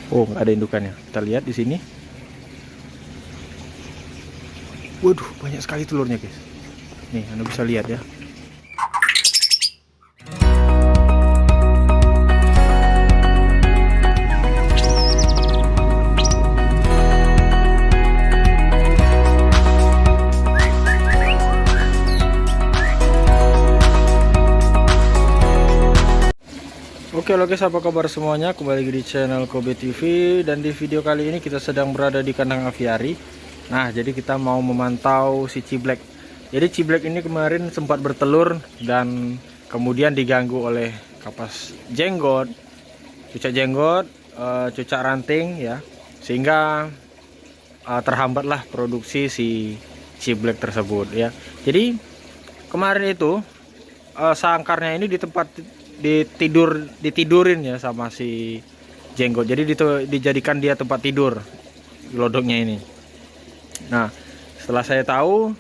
Oh, nggak ada indukannya. Kita lihat di sini. Waduh, banyak sekali telurnya, guys. Nih, Anda bisa lihat ya. Oke lo guys, apa kabar semuanya? Kembali lagi di channel Kobe TV. Dan di video kali ini kita sedang berada di kandang aviari. Nah, jadi kita mau memantau si ciblek. Jadi ciblek ini kemarin sempat bertelur dan kemudian diganggu oleh kapas jenggot, cucak jenggot, cucak ranting ya, sehingga terhambatlah produksi si ciblek tersebut ya. Jadi kemarin itu sangkarnya ini di tempat ditidurin ya sama si jenggot. Jadi dijadikan dia tempat tidur gelodoknya ini. Nah, setelah saya tahu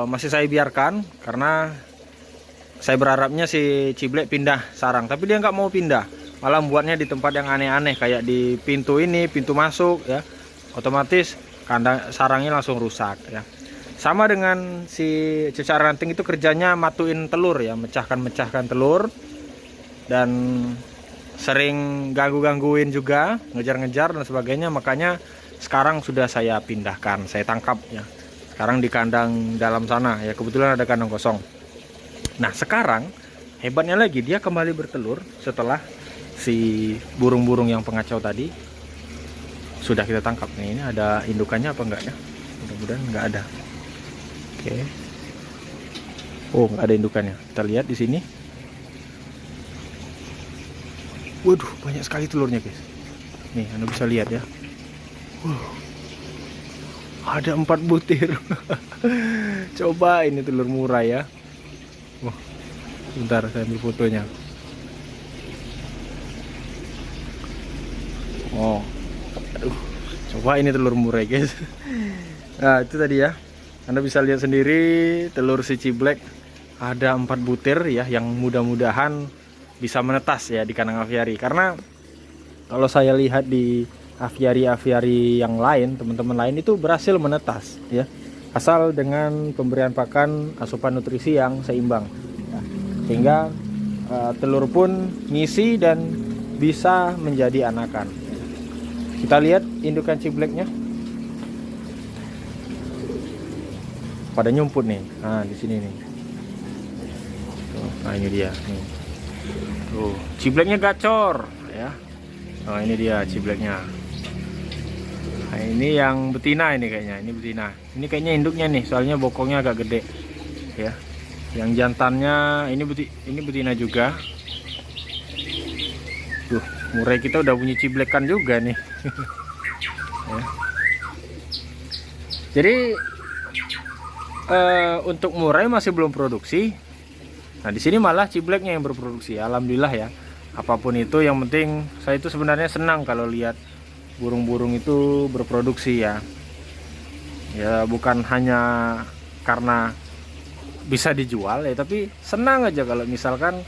masih saya biarkan karena saya berharapnya si ciblek pindah sarang, tapi dia nggak mau pindah, malah membuatnya di tempat yang aneh-aneh kayak di pintu ini, pintu masuk ya. Otomatis kandang sarangnya langsung rusak ya. Sama dengan si cucak ranting itu kerjanya matuin telur ya, mecahkan telur, dan sering gangguin juga, ngejar-ngejar dan sebagainya. Makanya sekarang sudah saya pindahkan, saya tangkap ya. Sekarang di kandang dalam sana ya, kebetulan ada kandang kosong. Nah, sekarang hebatnya lagi dia kembali bertelur setelah si burung-burung yang pengacau tadi sudah kita tangkap. Nih, ini ada indukannya apa enggak ya? Mudah-mudahan enggak ada. Oke. Oh, enggak ada indukannya. Kita lihat di sini. Waduh, banyak sekali telurnya, guys. Nih, Anda bisa lihat ya. Ada 4 butir. Coba ini telur murai ya. Bentar, saya ambil fotonya. Oh, aduh, coba ini telur murai, guys. Nah, itu tadi ya. Anda bisa lihat sendiri telur si ciblek ada 4 butir ya, yang mudah-mudahan bisa menetas ya di kandang aviari. Karena kalau saya lihat di aviari yang lain, teman-teman lain itu berhasil menetas ya, asal dengan pemberian pakan asupan nutrisi yang seimbang ya. Sehingga telur pun ngisi dan bisa menjadi anakan. Kita lihat indukan cibleknya pada nyumput nih. Nah, di sini nih. Nah, ini dia nih. Tuh, cibleknya gacor ya. Nah, ini dia cibleknya. Nah, ini yang betina ini kayaknya. Ini betina. Ini kayaknya induknya nih, soalnya bokongnya agak gede ya. Yang jantannya ini betina juga. Tuh, murai kita udah punya ciblekan juga nih. Ya. Jadi untuk murai masih belum produksi. Nah, di sini malah cibleknya yang berproduksi. Alhamdulillah ya. Apapun itu, yang penting saya itu sebenarnya senang kalau lihat burung-burung itu berproduksi ya. Ya, bukan hanya karena bisa dijual ya, tapi senang aja kalau misalkan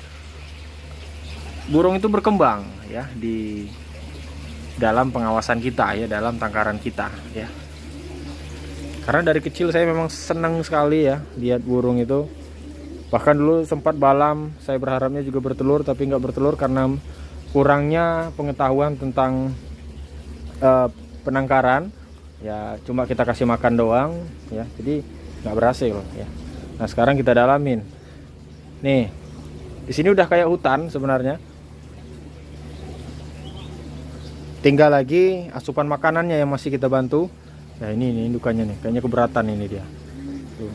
burung itu berkembang ya di dalam pengawasan kita ya, dalam tangkaran kita ya. Karena dari kecil saya memang senang sekali ya lihat burung itu. Bahkan dulu sempat balam, saya berharapnya juga bertelur, tapi nggak bertelur karena kurangnya pengetahuan tentang penangkaran ya. Cuma kita kasih makan doang ya, jadi nggak berhasil ya. Nah, sekarang kita dalamin nih. Di sini udah kayak hutan sebenarnya, tinggal lagi asupan makanannya yang masih kita bantu. Nah, ini indukannya nih, kayaknya keberatan ini dia tuh.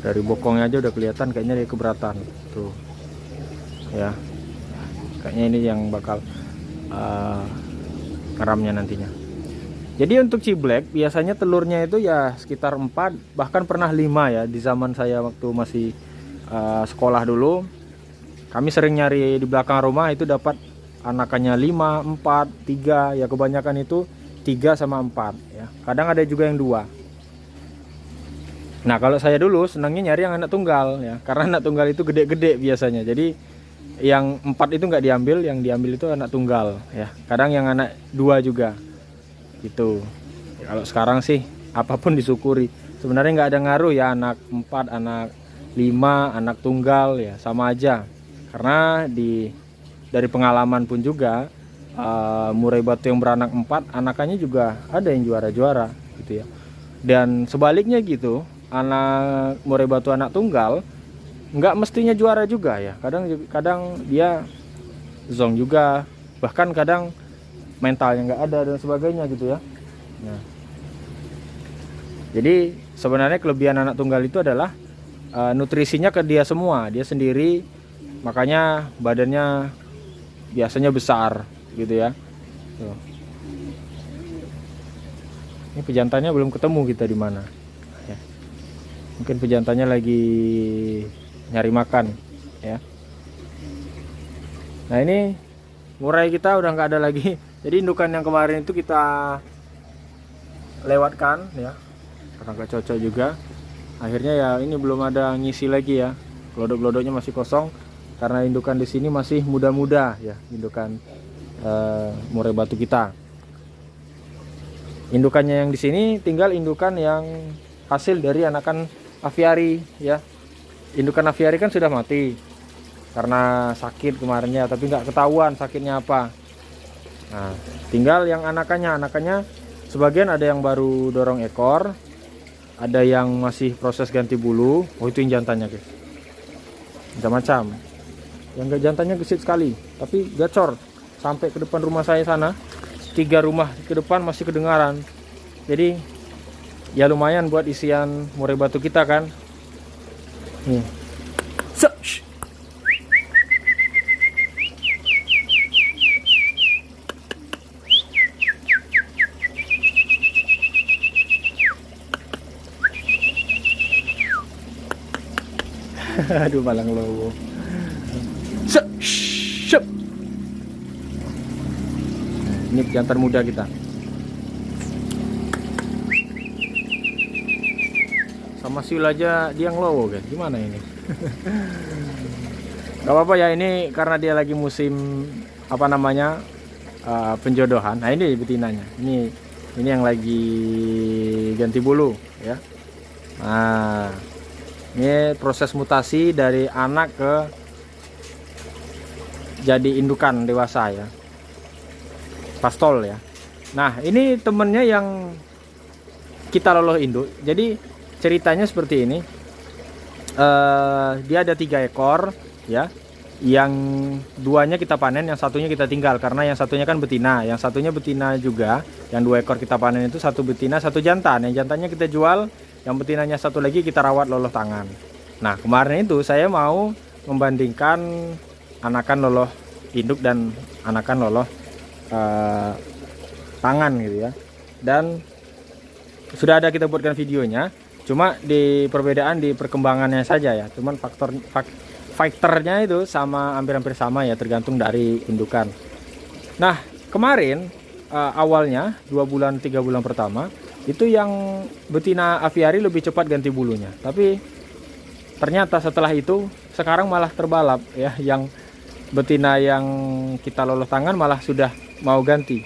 Dari bokongnya aja udah kelihatan kayaknya dia keberatan tuh ya. Kayaknya ini yang bakal ngeramnya nantinya. Jadi untuk ciblek biasanya telurnya itu ya sekitar 4, bahkan pernah 5 ya. Di zaman saya waktu masih sekolah dulu, kami sering nyari di belakang rumah itu dapat anakannya 5, 4, 3 ya. Kebanyakan itu 3 sama 4 ya. Kadang ada juga yang 2. Nah, kalau saya dulu senangnya nyari yang anak tunggal ya, karena anak tunggal itu gede-gede biasanya. Jadi yang 4 itu nggak diambil, yang diambil itu anak tunggal ya. Kadang yang anak 2 juga gitu. Kalau sekarang sih apapun disyukuri. Sebenarnya nggak ada ngaruh ya, anak 4, anak 5, anak tunggal ya sama aja. Karena dari pengalaman pun juga murai batu yang beranak 4, anakannya juga ada yang juara-juara gitu ya. Dan sebaliknya gitu, anak murai batu anak tunggal nggak mestinya juara juga ya. Kadang dia zong juga, bahkan kadang mentalnya nggak ada dan sebagainya gitu ya. Nah, jadi sebenarnya kelebihan anak tunggal itu adalah nutrisinya ke dia semua, dia sendiri, makanya badannya biasanya besar gitu ya. Tuh. Ini pejantannya belum ketemu kita di mana. Ya. Mungkin pejantannya lagi nyari makan ya. Nah ini murai kita udah nggak ada lagi. Jadi indukan yang kemarin itu kita lewatkan ya, karena nggak cocok juga. Akhirnya ya ini belum ada ngisi lagi ya. Glodok-glodoknya masih kosong karena indukan di sini masih muda-muda ya, indukan murai batu kita. Indukannya yang di sini tinggal indukan yang hasil dari anakan aviari ya. Indukan aviari kan sudah mati karena sakit kemarinnya, tapi nggak ketahuan sakitnya apa. Nah, tinggal yang anakannya sebagian ada yang baru dorong ekor, ada yang masih proses ganti bulu. Oh itu yang jantannya guys, macam-macam. Yang nggak jantannya gesit sekali, tapi gacor sampai ke depan rumah saya sana. 3 rumah ke depan masih kedengaran. Jadi ya lumayan buat isian murai batu kita kan. Nih. Aduh malang lowo. Ini jantan muda kita. Sama siul aja dia ngelowo guys. Gimana ini? Gak apa-apa ya, ini karena dia lagi musim apa namanya penjodohan. Nah ini betinanya. Ini yang lagi ganti bulu ya. Nah ini proses mutasi dari anak ke jadi indukan dewasa ya. Pastol ya. Nah ini temennya yang kita loloh induk. Jadi ceritanya seperti ini. Dia ada 3 ekor ya. Yang 2-nya kita panen, yang satunya kita tinggal karena yang satunya kan betina, yang satunya betina juga. Yang 2 ekor kita panen itu 1 betina 1 jantan. Yang jantannya kita jual, yang betinanya 1 lagi kita rawat loloh tangan. Nah kemarin itu saya mau membandingkan anakan loloh induk dan anakan loloh tangan gitu ya. Dan sudah ada kita buatkan videonya, cuma di perbedaan di perkembangannya saja ya. Cuman faktornya itu sama, hampir-hampir sama ya, tergantung dari indukan. Nah kemarin awalnya 2 bulan 3 bulan pertama itu yang betina aviari lebih cepat ganti bulunya, tapi ternyata setelah itu sekarang malah terbalap ya, yang betina yang kita loloh tangan malah sudah mau ganti.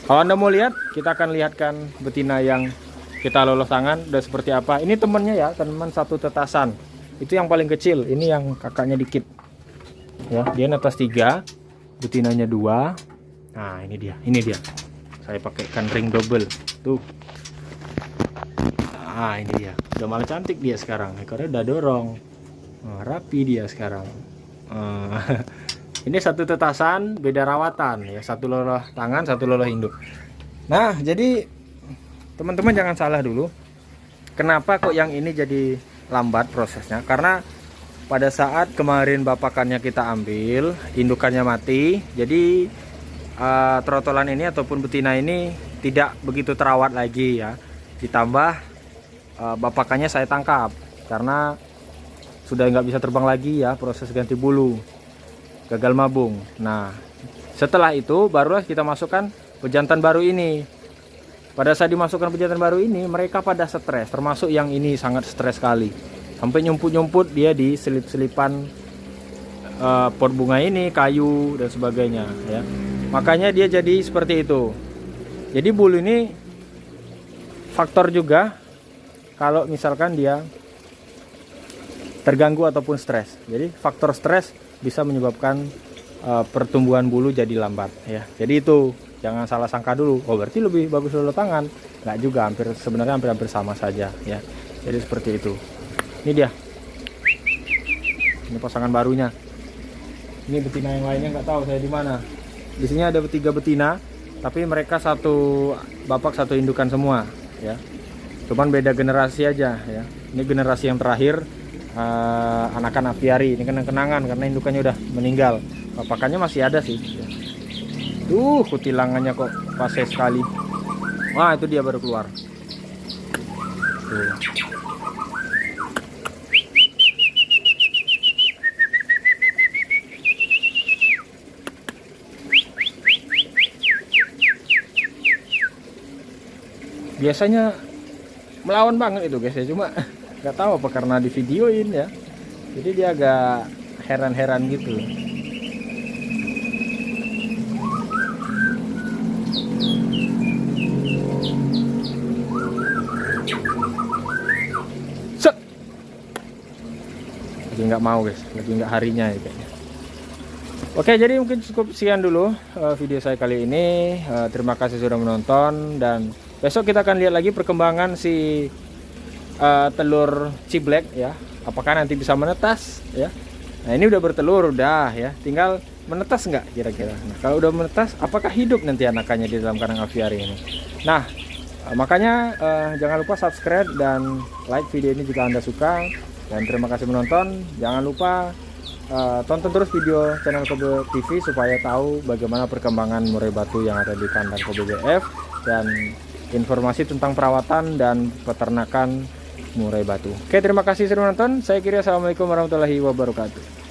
Kalau Anda mau lihat, kita akan lihatkan betina yang kita loloh tangan udah seperti apa. Ini temennya ya, teman 1 tetasan. Itu yang paling kecil, ini yang kakaknya dikit. Ya, dia netas 3, betinanya 2. Nah, ini dia. Saya pakaikan ring double. Tuh. Nah, ini dia. Udah malah cantik dia sekarang. Ekornya udah dorong. Rapi dia sekarang. Ini 1 tetasan, beda rawatan ya, 1 loloh tangan 1 loloh induk. Nah jadi teman-teman jangan salah dulu, kenapa kok yang ini jadi lambat prosesnya, karena pada saat kemarin bapakannya kita ambil, indukannya mati. Jadi trotolan ini ataupun betina ini tidak begitu terawat lagi ya. Ditambah bapakannya saya tangkap karena sudah nggak bisa terbang lagi ya, proses ganti bulu, gagal mabung. Nah setelah itu barulah kita masukkan pejantan baru ini. pada saat dimasukkan pejantan baru ini mereka pada stres, termasuk yang ini sangat stres sekali. Sampai nyumput-nyumput dia di selip-selipan pot bunga ini, kayu dan sebagainya ya. Makanya dia jadi seperti itu. Jadi bulu ini faktor juga kalau misalkan dia terganggu ataupun stres. Jadi faktor stres bisa menyebabkan pertumbuhan bulu jadi lambat ya. Jadi itu jangan salah sangka dulu. Oh berarti lebih bagus luluh tangan? Nggak juga, sebenarnya hampir sama saja ya. Jadi seperti itu. Ini dia. Ini pasangan barunya. Ini betina yang lainnya nggak tahu saya di mana. Di sini ada 3 betina, tapi mereka satu bapak satu indukan semua ya. Cuman beda generasi aja ya. Ini generasi yang terakhir. Anakan apiari ini kena kenangan karena indukannya udah meninggal. Papakannya masih ada sih ya. Kutilangannya kok fase sekali. Wah itu dia baru keluar. Tuh. Biasanya melawan banget itu guys ya, cuma nggak tahu apa karena di videoin ya, jadi dia agak heran-heran gitu. Set, lagi nggak mau guys, lagi nggak harinya ya kayaknya. Oke, jadi mungkin cukup sekian dulu video saya kali ini. Terima kasih sudah menonton, dan besok kita akan lihat lagi perkembangan si telur ciblek ya, apakah nanti bisa menetas ya. Nah ini udah bertelur udah ya, tinggal menetas nggak kira-kira. Nah, kalau udah menetas apakah hidup nanti anakannya di dalam kandang aviari ini. Nah makanya jangan lupa subscribe dan like video ini jika Anda suka, dan terima kasih menonton. Jangan lupa tonton terus video channel Kobe TV supaya tahu bagaimana perkembangan murai batu yang ada di kandang Kobe BF, dan informasi tentang perawatan dan peternakan murai batu. Oke, terima kasih sudah menonton. Saya kira assalamualaikum warahmatullahi wabarakatuh.